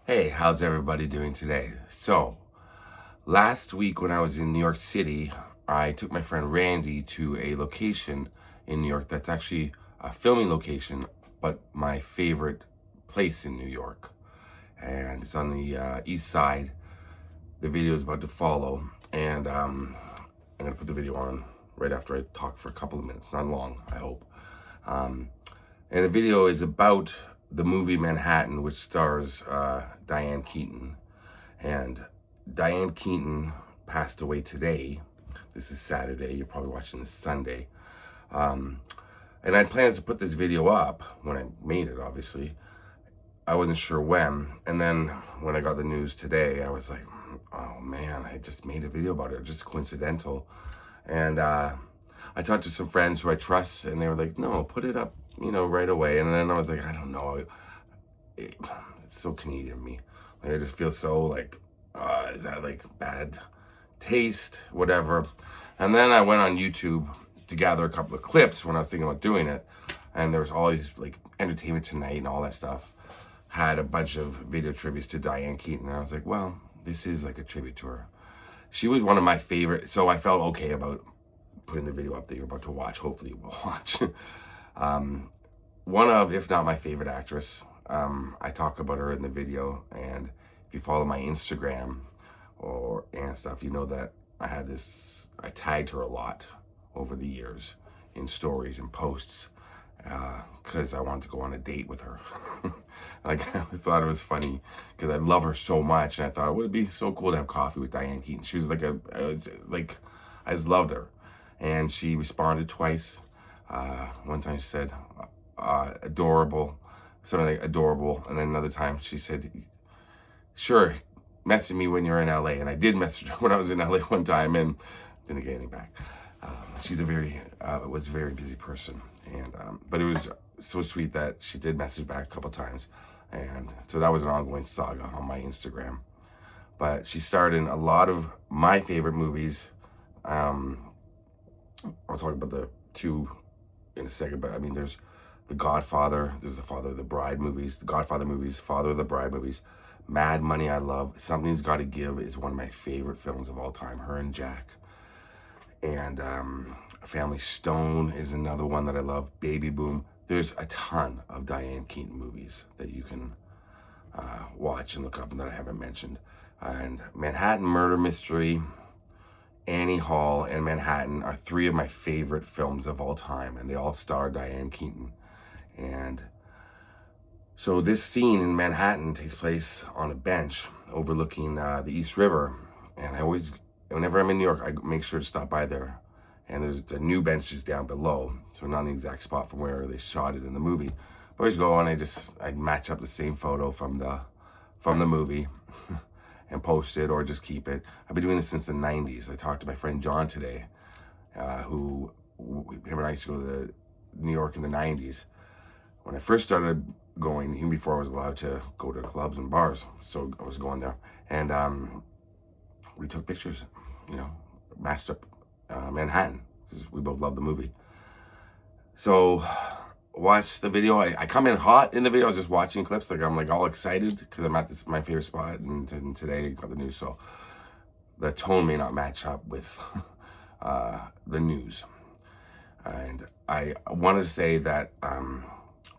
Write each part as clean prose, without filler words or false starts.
Hey, how's everybody doing today? So, last week when I was in New York City, I took my friend Randy to a location in New York that's actually a filming location, but my favorite place in New York. And it's on the east side. The video is about to follow, and I'm going to put the video on right after I talk for a couple of minutes. Not long, I hope. Um, and the video is about the movie Manhattan, which stars Diane Keaton. And Diane Keaton passed away today. This is Saturday. You're probably watching this Sunday. And I had plans to put this video up when I made it, obviously. I wasn't sure when. And then when I got the news today, I was like, oh man, I just made a video about it. Just coincidental. And I talked to some friends who I trust, and they were like, no, put it up, right away. And then I was like, I don't know. It's so Canadian of me. Like, I just feel so like, is that like bad taste, whatever. And then I went on YouTube to gather a couple of clips when I was thinking about doing it. And there was all these like Entertainment Tonight and all that stuff had a bunch of video tributes to Diane Keaton. And I was like, well, this is like a tribute to her. She was one of my favorite, so I felt okay about putting the video up that you're about to watch. Hopefully you will watch. One of, if not my favorite actress. I talk about her in the video, and if you follow my Instagram and stuff, you know that I tagged her a lot over the years in stories and posts because I wanted to go on a date with her. Like, I thought it was funny because I love her so much, and I thought it would be so cool to have coffee with Diane Keaton. She was I just loved her, and she responded twice. One time she said, adorable, something like adorable, and then another time she said, sure, message me when you're in LA. And I did message her when I was in LA one time and didn't get anything back. She's was a very busy person, and but it was so sweet that she did message back a couple times, and so that was an ongoing saga on my Instagram. But she starred in a lot of my favorite movies. I'll talk about the two in a second, but I mean, there's The Godfather, there's the Father of the Bride movies, the Godfather movies, Father of the Bride movies, Mad Money I love, Something's Gotta Give is one of my favorite films of all time, her and Jack. And Family Stone is another one that I love, Baby Boom. There's a ton of Diane Keaton movies that you can watch and look up and that I haven't mentioned. And Manhattan Murder Mystery, Annie Hall, and Manhattan are three of my favorite films of all time, and they all star Diane Keaton. And so this scene in Manhattan takes place on a bench overlooking the East River, and whenever I'm in New York, I make sure to stop by there. And there's a new bench just down below, so not an exact spot from where they shot it in the movie. But I always go and I match up the same photo from the movie and post it or just keep it. I've been doing this since the 90s. I talked to my friend John today, him and I used to go to New York in the 90s. When I first started going, even before I was allowed to go to clubs and bars, so I was going there. And we took pictures, matched up Manhattan, because we both love the movie. So watch the video. I come in hot in the video, just watching clips. Like, I'm like all excited because I'm at my favorite spot, and today I got the news, so the tone may not match up with the news. And I want to say that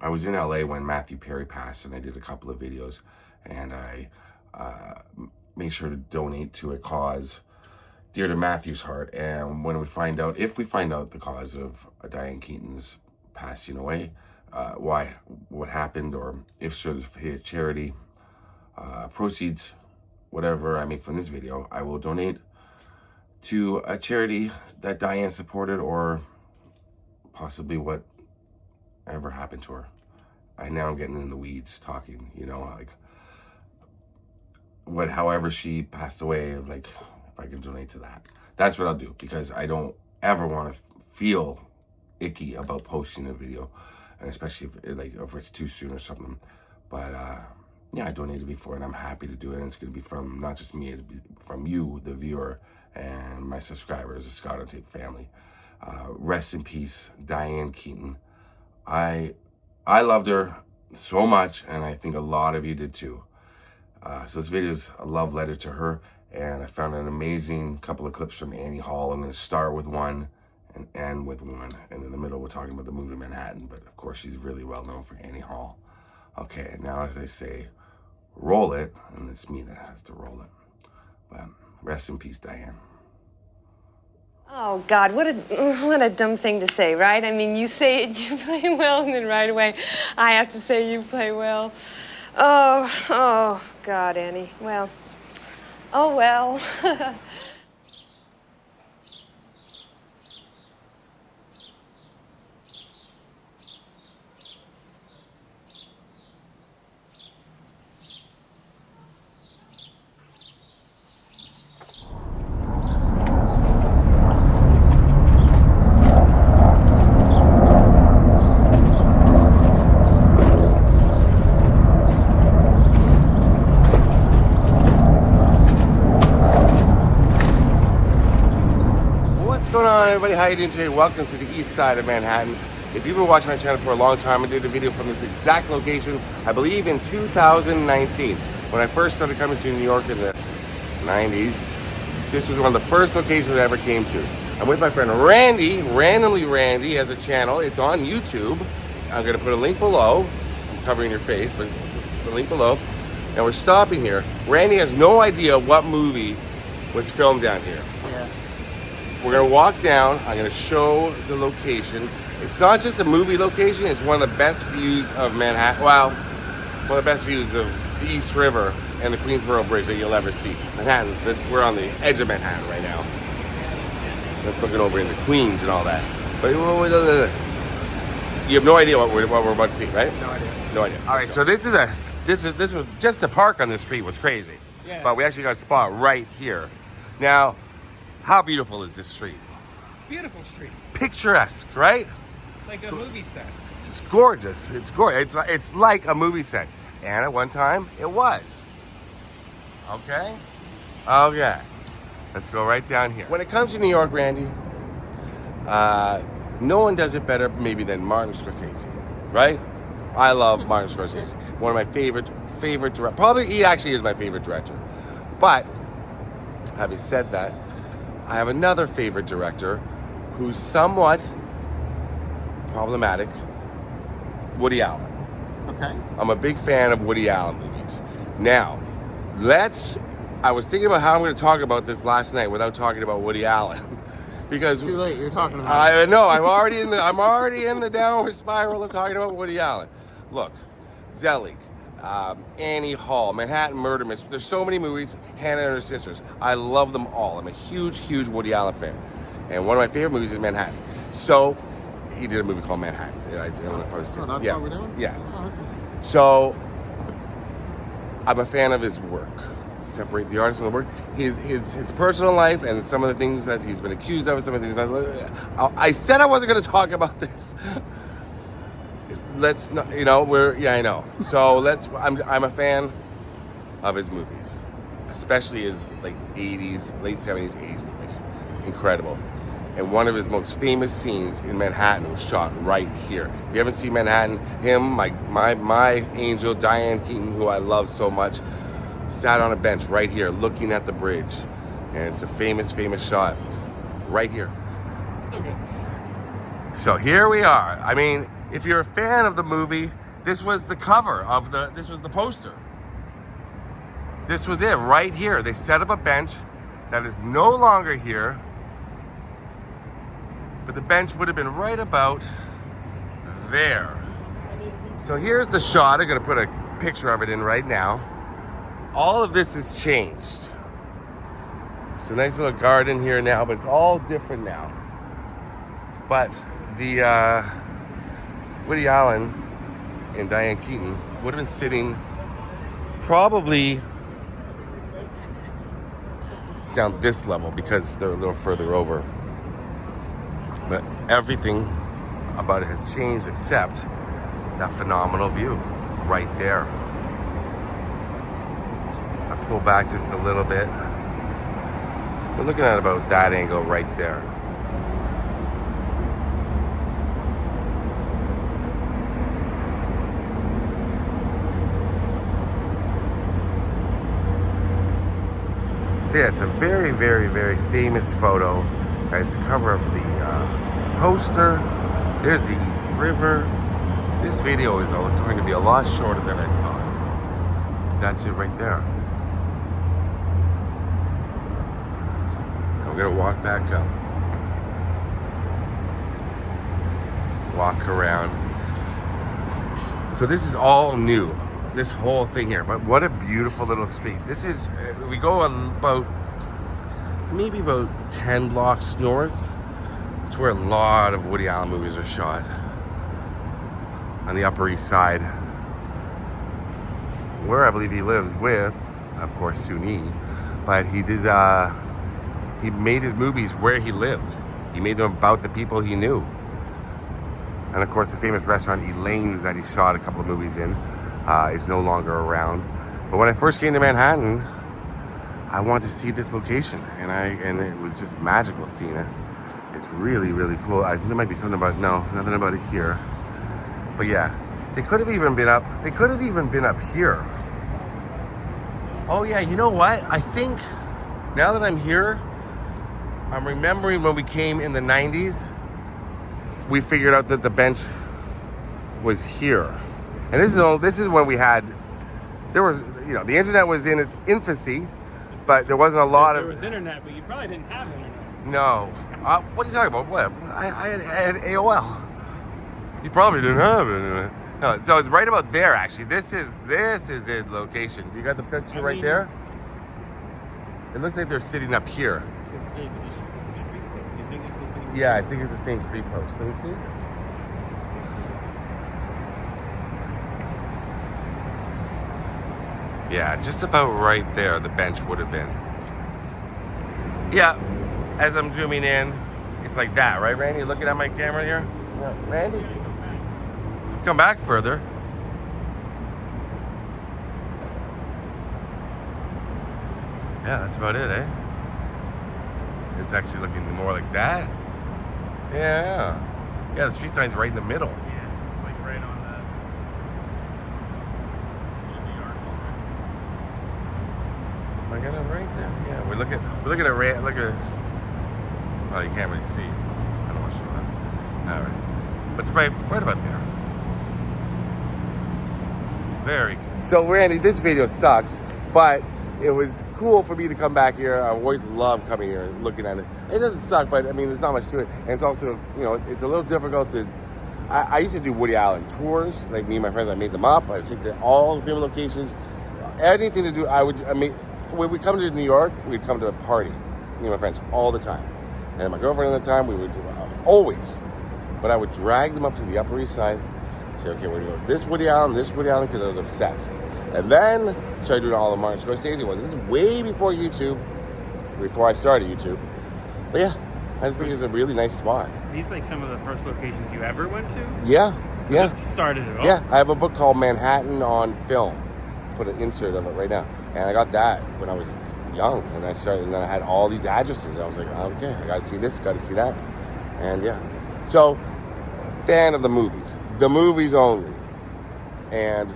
I was in LA when Matthew Perry passed, and I did a couple of videos, and I made sure to donate to a cause dear to Matthew's heart. And when if we find out the cause of Diane Keaton's passing away, what happened, or if sort of charity proceeds, whatever I make from this video, I will donate to a charity that Diane supported, or possibly whatever happened to her. Now I'm getting in the weeds talking, like however she passed away, like if I can donate to that, that's what I'll do, because I don't ever want to feel icky about posting a video, and especially if it's too soon or something. But yeah, I donated before, and I'm happy to do it. And it's going to be from not just me, it'll be from you, the viewer, and my subscribers, the Scott on Tape family. Rest in peace, Diane Keaton. I loved her so much, and I think a lot of you did too. So this video is a love letter to her, and I found an amazing couple of clips from Annie Hall. I'm going to start with one and end with one, and in the middle we're talking about the movie Manhattan, but of course she's really well known for Annie Hall. Okay, now as I say, roll it, and it's me that has to roll it. But rest in peace, Diane. Oh, God, what a dumb thing to say, right? I mean, you say it, you play well, and then right away I have to say you play well. Oh, God, Annie. Well, oh, well. What's going on, everybody? How you doing today? Welcome to the east side of Manhattan. If you've been watching my channel for a long time, I did a video from this exact location, I believe in 2019. When I first started coming to New York in the 90s, this was one of the first locations I ever came to. I'm with my friend Randy. Randomly Randy has a channel. It's on YouTube. I'm going to put a link below. I'm covering your face, but put a link below. And we're stopping here. Randy has no idea what movie was filmed down here. Yeah. We're going to walk down. I'm going to show the location. It's not just a movie location. It's one of the best views of Manhattan. Well, one of the best views of the East River and the Queensboro Bridge that you'll ever see. Manhattan's we're on the edge of Manhattan right now. Let's looking over into Queens and all that. But you have no idea what we're about to see, right? No idea. No idea. All right. So this was just the park on this street was crazy. Yeah. But we actually got a spot right here. Now, how beautiful is this street? Beautiful street. Picturesque, right? It's like a movie set. It's gorgeous. It's gorgeous. It's like a movie set. And at one time, it was. Okay? Okay. Let's go right down here. When it comes to New York, Randy, no one does it better maybe than Martin Scorsese, right? I love Martin Scorsese. One of my favorite directors. Probably he actually is my favorite director. But having said that, I have another favorite director who's somewhat problematic, Woody Allen. Okay. I'm a big fan of Woody Allen movies. Now, I was thinking about how I'm going to talk about this last night without talking about Woody Allen. Because It's too late. You're talking about I know, I'm already in the downward spiral of talking about Woody Allen. Look, Zelig, Annie Hall, Manhattan Murder Mystery. There's so many movies. Hannah and Her Sisters. I love them all. I'm a huge Woody Allen fan. And one of my favorite movies is Manhattan. So, he did a movie called Manhattan. I don't know if I was Oh, that's yeah. what we're doing? Yeah. Oh, okay. So, I'm a fan of his work. Separate the artist from the work. His personal life and some of the things that he's been accused of. Some of the things that I said I wasn't going to talk about this. Let's not, I know. So I'm a fan of his movies, especially his like 80s, late 70s, 80s movies. Incredible. And one of his most famous scenes in Manhattan was shot right here. If you haven't seen Manhattan, him, my angel, Diane Keaton, who I love so much, sat on a bench right here looking at the bridge. And it's a famous shot right here. Still good. So here we are. I mean, if you're a fan of the movie, this was the cover of this was the poster. This was it right here. They set up a bench that is no longer here. But the bench would have been right about there. So here's the shot. I'm going to put a picture of it in right now. All of this has changed. It's a nice little garden here now, but it's all different now. But the Woody Allen and Diane Keaton would have been sitting probably down this level because they're a little further over. But everything about it has changed except that phenomenal view right there. I pull back just a little bit. We're looking at about that angle right there. So yeah, it's a very, very, very famous photo. It's the cover of the poster. There's the East River. This video is going to be a lot shorter than I thought. That's it right there. And we're gonna walk back up. Walk around. So this is all new. This whole thing here, but what a beautiful little street. This is, we go about, maybe about 10 blocks north. It's where a lot of Woody Allen movies are shot. On the Upper East Side. Where I believe he lives with, of course, Suni. But he did, he made his movies where he lived. He made them about the people he knew. And of course, the famous restaurant Elaine's that he shot a couple of movies in is no longer around. But when I first came to Manhattan, I wanted to see this location, and it was just magical seeing it. It's really, really cool. There might be something about, no, nothing about it here. But yeah, they could have even been up. They could have even been up here. Oh yeah, you know what? I think now that I'm here, I'm remembering when we came in the 90s. We figured out that the bench was here. And this is when we had, there was, the internet was in its infancy, but there wasn't a lot of... There was internet, but you probably didn't have internet. No. What are you talking about? What? I had AOL. You probably didn't have internet. No, so it's right about there, actually. This is its location. You got the picture right there? It looks like they're sitting up here. Because there's the street post. You think it's the same? Yeah, I think it's the same street post. Let me see. Yeah, just about right there, the bench would have been. Yeah, as I'm zooming in, it's like that, right, Randy? You looking at my camera here? Yeah. Randy? Come back further. Yeah, that's about it, eh? It's actually looking more like that. Yeah. Yeah, the street sign's right in the middle. Yeah, it's like right on the... I got it right there. Yeah, we're looking at look at. Oh, you can't really see. I don't want to show that. All right, but it's right about there. Very. So Randy, this video sucks, but it was cool for me to come back here. I always love coming here and looking at it. It doesn't suck, but I mean, there's not much to it, and it's also, it's a little difficult to. I used to do Woody Allen tours, like me and my friends. I made them up. I would take to all the film locations. Anything to do, when we come to New York, we'd come to a party, me and my friends, all the time. And my girlfriend at the time, we would do always. But I would drag them up to the Upper East Side, say, okay, we're going to go this Woody Allen, because I was obsessed. And then started doing all the Martin Scorsese ones. This is way before YouTube, before I started YouTube. But yeah, I just think it's a really nice spot. These like some of the first locations you ever went to? Yeah. Just started it all? Yeah, I have a book called Manhattan on Film. Put an insert of it right now. And I got that when I was young. And then I had all these addresses. I was like, okay, I got to see this, got to see that. And yeah. So, fan of the movies only. And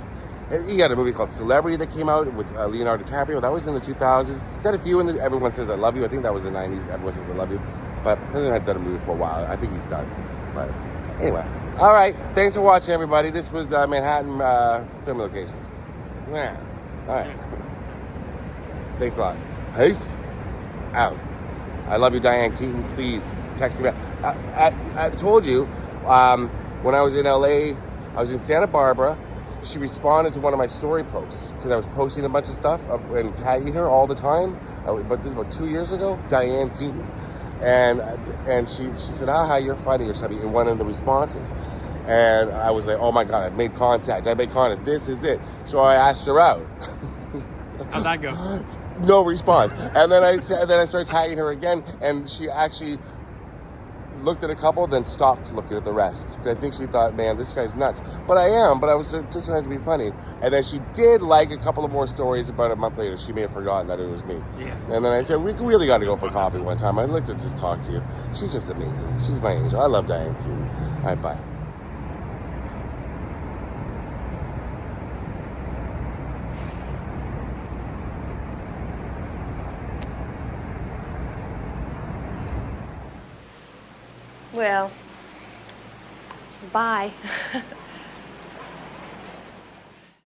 he got a movie called Celebrity that came out with Leonardo DiCaprio. That was in the 2000s. He's had a few Everyone Says I Love You. I think that was the 90s. Everyone Says I Love You. But he hasn't done a movie for a while. I think he's done. But anyway. All right. Thanks for watching, everybody. This was Manhattan film locations. Yeah. All right. Thanks a lot. Peace out. I love you, Diane Keaton. Please text me back. I told you when I was in LA, I was in Santa Barbara. She responded to one of my story posts because I was posting a bunch of stuff and tagging her all the time. But this is about 2 years ago. Diane Keaton, and she said, "Aha, you're funny" or something in one of the responses. And I was like, oh my God, I made contact. This is it. So I asked her out. How'd that go? No response. And then I started tagging her again, and she actually looked at a couple, then stopped looking at the rest. Because I think she thought, man, this guy's nuts. But I was just trying to be funny. And then she did like a couple of more stories about a month later. She may have forgotten that it was me. Yeah. And then I said, we really got to go for coffee one time. I'd like to just talk to you. She's just amazing. She's my angel. I love Diane Keaton. All right, bye. Well, bye.